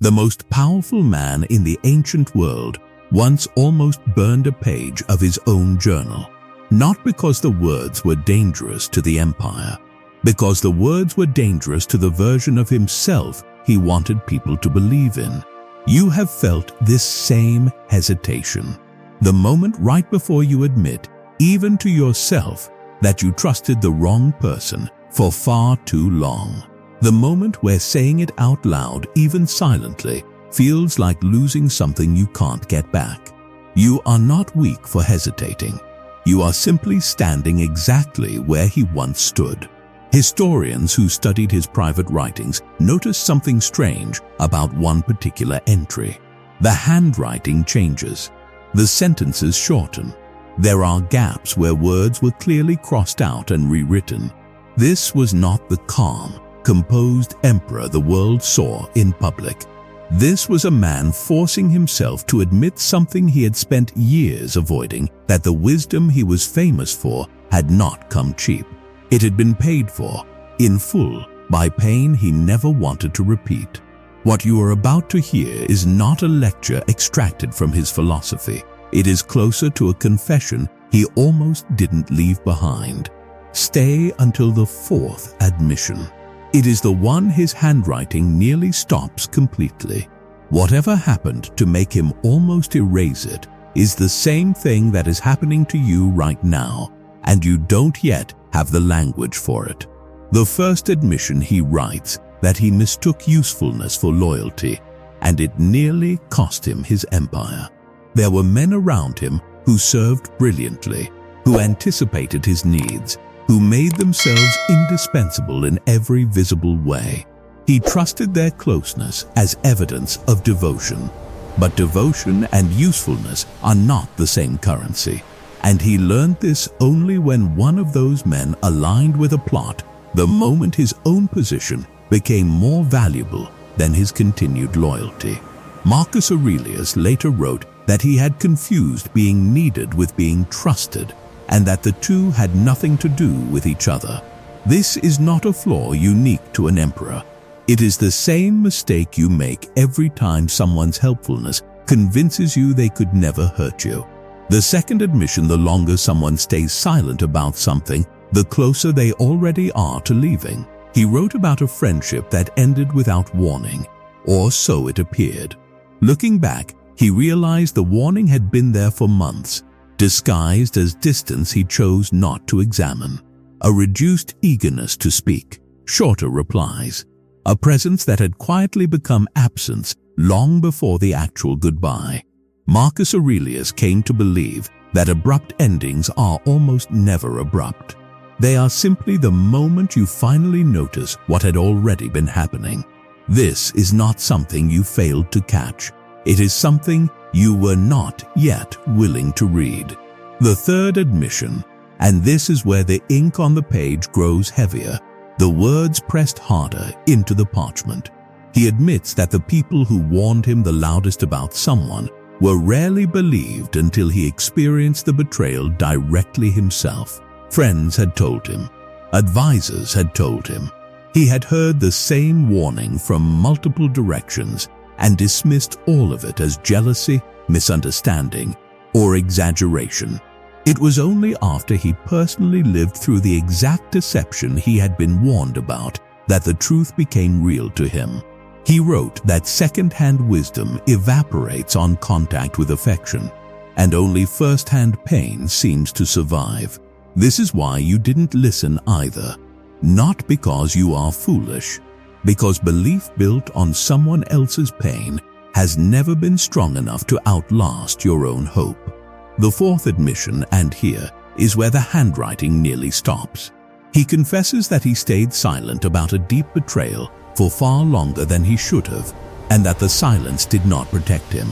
The most powerful man in the ancient world once almost burned a page of his own journal, not because the words were dangerous to the empire, because the words were dangerous to the version of himself he wanted people to believe in. You have felt this same hesitation. The moment right before you admit, even to yourself, that you trusted the wrong person for far too long. The moment where saying it out loud, even silently, feels like losing something you can't get back. You are not weak for hesitating. You are simply standing exactly where he once stood. Historians who studied his private writings noticed something strange about one particular entry. The handwriting changes. The sentences shorten. There are gaps where words were clearly crossed out and rewritten. This was not the calm, composed emperor the world saw in public. This was a man forcing himself to admit something he had spent years avoiding, that the wisdom he was famous for had not come cheap. It had been paid for, in full, by pain he never wanted to repeat. What you are about to hear is not a lecture extracted from his philosophy. It is closer to a confession he almost didn't leave behind. Stay until the fourth admission. It is the one his handwriting nearly stops completely. Whatever happened to make him almost erase it is the same thing that is happening to you right now, and you don't yet have the language for it. The first admission, he writes that he mistook usefulness for loyalty, and it nearly cost him his empire. There were men around him who served brilliantly, who anticipated his needs, who made themselves indispensable in every visible way. He trusted their closeness as evidence of devotion. But devotion and usefulness are not the same currency, and he learned this only when one of those men aligned with a plot, the moment his own position became more valuable than his continued loyalty. Marcus Aurelius later wrote that he had confused being needed with being trusted, and that the two had nothing to do with each other. This is not a flaw unique to an emperor. It is the same mistake you make every time someone's helpfulness convinces you they could never hurt you. The second admission, the longer someone stays silent about something, the closer they already are to leaving. He wrote about a friendship that ended without warning, or so it appeared. Looking back, he realized the warning had been there for months, disguised as distance he chose not to examine, a reduced eagerness to speak, shorter replies, a presence that had quietly become absence long before the actual goodbye. Marcus Aurelius came to believe that abrupt endings are almost never abrupt. They are simply the moment you finally notice what had already been happening. This is not something you failed to catch. It is something you were not yet willing to read. The third admission, and this is where the ink on the page grows heavier, the words pressed harder into the parchment. He admits that the people who warned him the loudest about someone were rarely believed until he experienced the betrayal directly himself. Friends had told him. Advisors had told him. He had heard the same warning from multiple directions and dismissed all of it as jealousy, misunderstanding, or exaggeration. It was only after he personally lived through the exact deception he had been warned about that the truth became real to him. He wrote that second-hand wisdom evaporates on contact with affection, and only first-hand pain seems to survive. This is why you didn't listen either. Not because you are foolish, because belief built on someone else's pain has never been strong enough to outlast your own hope. The fourth admission, and here, is where the handwriting nearly stops. He confesses that he stayed silent about a deep betrayal for far longer than he should have, and that the silence did not protect him.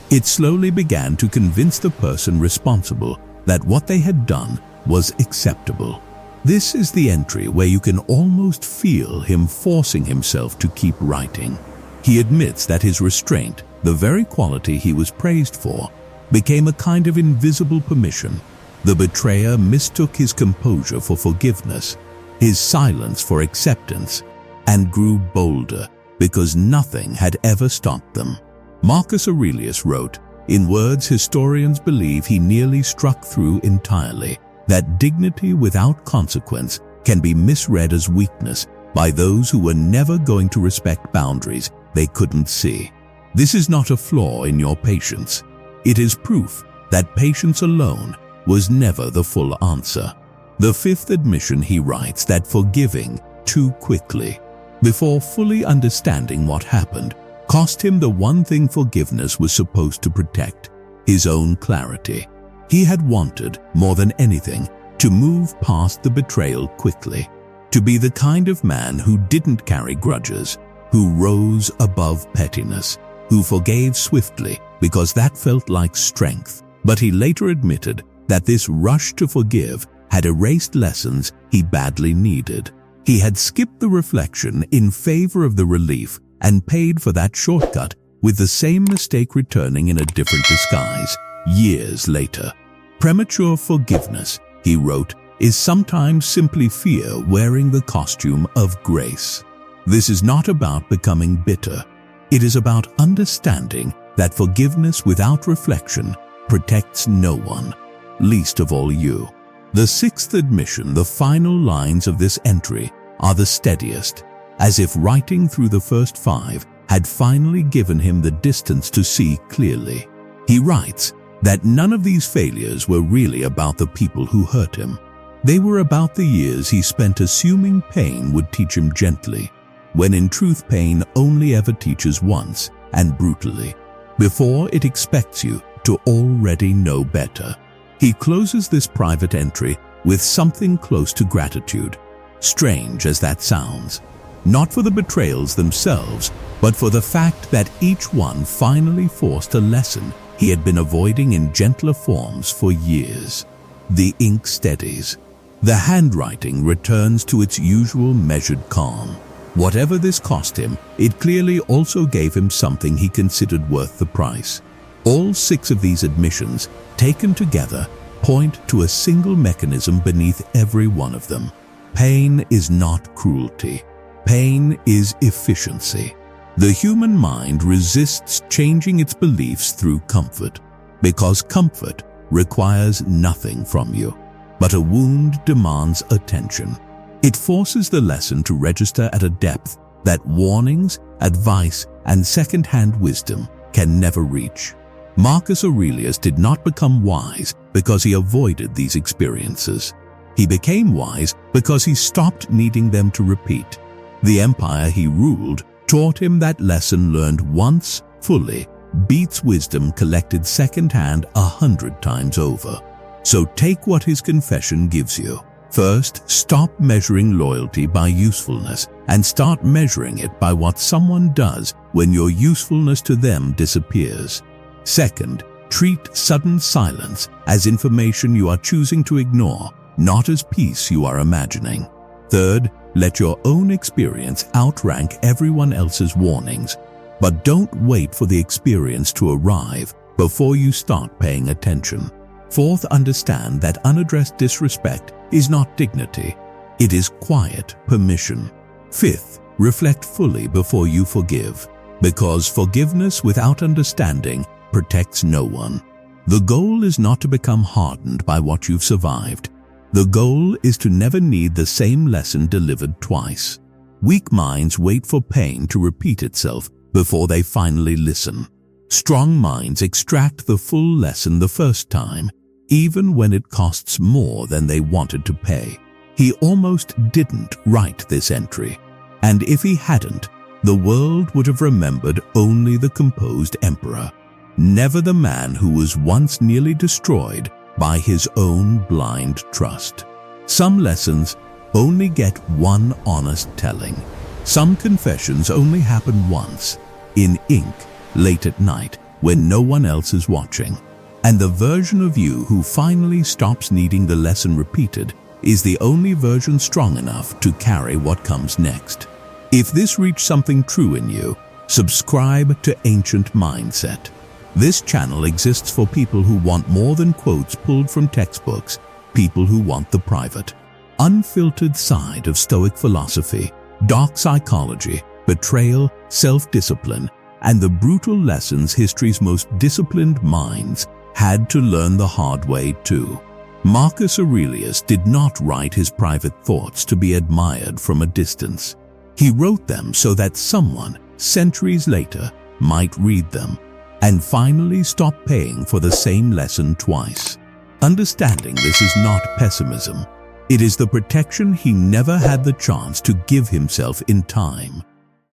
It slowly began to convince the person responsible that what they had done was acceptable. This is the entry where you can almost feel him forcing himself to keep writing. He admits that his restraint, the very quality he was praised for, became a kind of invisible permission. The betrayer mistook his composure for forgiveness, his silence for acceptance, and grew bolder, because nothing had ever stopped them. Marcus Aurelius wrote, in words historians believe he nearly struck through entirely, that dignity without consequence can be misread as weakness by those who were never going to respect boundaries they couldn't see. This is not a flaw in your patience. It is proof that patience alone was never the full answer. The fifth admission, he writes, that forgiving too quickly, before fully understanding what happened, cost him the one thing forgiveness was supposed to protect, his own clarity. He had wanted, more than anything, to move past the betrayal quickly, to be the kind of man who didn't carry grudges, who rose above pettiness, who forgave swiftly because that felt like strength. But he later admitted that this rush to forgive had erased lessons he badly needed. He had skipped the reflection in favor of the relief and paid for that shortcut with the same mistake returning in a different disguise years later. Premature forgiveness, he wrote, is sometimes simply fear wearing the costume of grace. This is not about becoming bitter. It is about understanding that forgiveness without reflection protects no one, least of all you. The sixth admission, the final lines of this entry, are the steadiest, as if writing through the first five had finally given him the distance to see clearly. He writes that none of these failures were really about the people who hurt him. They were about the years he spent assuming pain would teach him gently, when in truth pain only ever teaches once and brutally, before it expects you to already know better. He closes this private entry with something close to gratitude, strange as that sounds, not for the betrayals themselves, but for the fact that each one finally forced a lesson he had been avoiding in gentler forms for years. The ink steadies. The handwriting returns to its usual measured calm. Whatever this cost him, it clearly also gave him something he considered worth the price. All six of these admissions, taken together, point to a single mechanism beneath every one of them. Pain is not cruelty. Pain is efficiency. The human mind resists changing its beliefs through comfort, because comfort requires nothing from you, but a wound demands attention. It forces the lesson to register at a depth that warnings, advice, and second-hand wisdom can never reach. Marcus Aurelius did not become wise because he avoided these experiences. He became wise because he stopped needing them to repeat. The empire he ruled taught him that lesson learned once fully beats wisdom collected second-hand 100 times over. So take what his confession gives you. First, stop measuring loyalty by usefulness and start measuring it by what someone does when your usefulness to them disappears. Second, treat sudden silence as information you are choosing to ignore, not as peace you are imagining. Third, let your own experience outrank everyone else's warnings, but don't wait for the experience to arrive before you start paying attention. Fourth, understand that unaddressed disrespect is not dignity. It is quiet permission. Fifth, reflect fully before you forgive, because forgiveness without understanding protects no one. The goal is not to become hardened by what you've survived. The goal is to never need the same lesson delivered twice. Weak minds wait for pain to repeat itself before they finally listen. Strong minds extract the full lesson the first time, even when it costs more than they wanted to pay. He almost didn't write this entry, and if he hadn't, the world would have remembered only the composed emperor, never the man who was once nearly destroyed by his own blind trust. Some lessons only get one honest telling. Some confessions only happen once, in ink, late at night, when no one else is watching. And the version of you who finally stops needing the lesson repeated is the only version strong enough to carry what comes next. If this reached something true in you, subscribe to Ancient Mindset. This channel exists for people who want more than quotes pulled from textbooks, people who want the private, unfiltered side of Stoic philosophy, dark psychology, betrayal, self-discipline, and the brutal lessons history's most disciplined minds had to learn the hard way too. Marcus Aurelius did not write his private thoughts to be admired from a distance. He wrote them so that someone, centuries later, might read them and finally stop paying for the same lesson twice. Understanding this is not pessimism. It is the protection he never had the chance to give himself in time.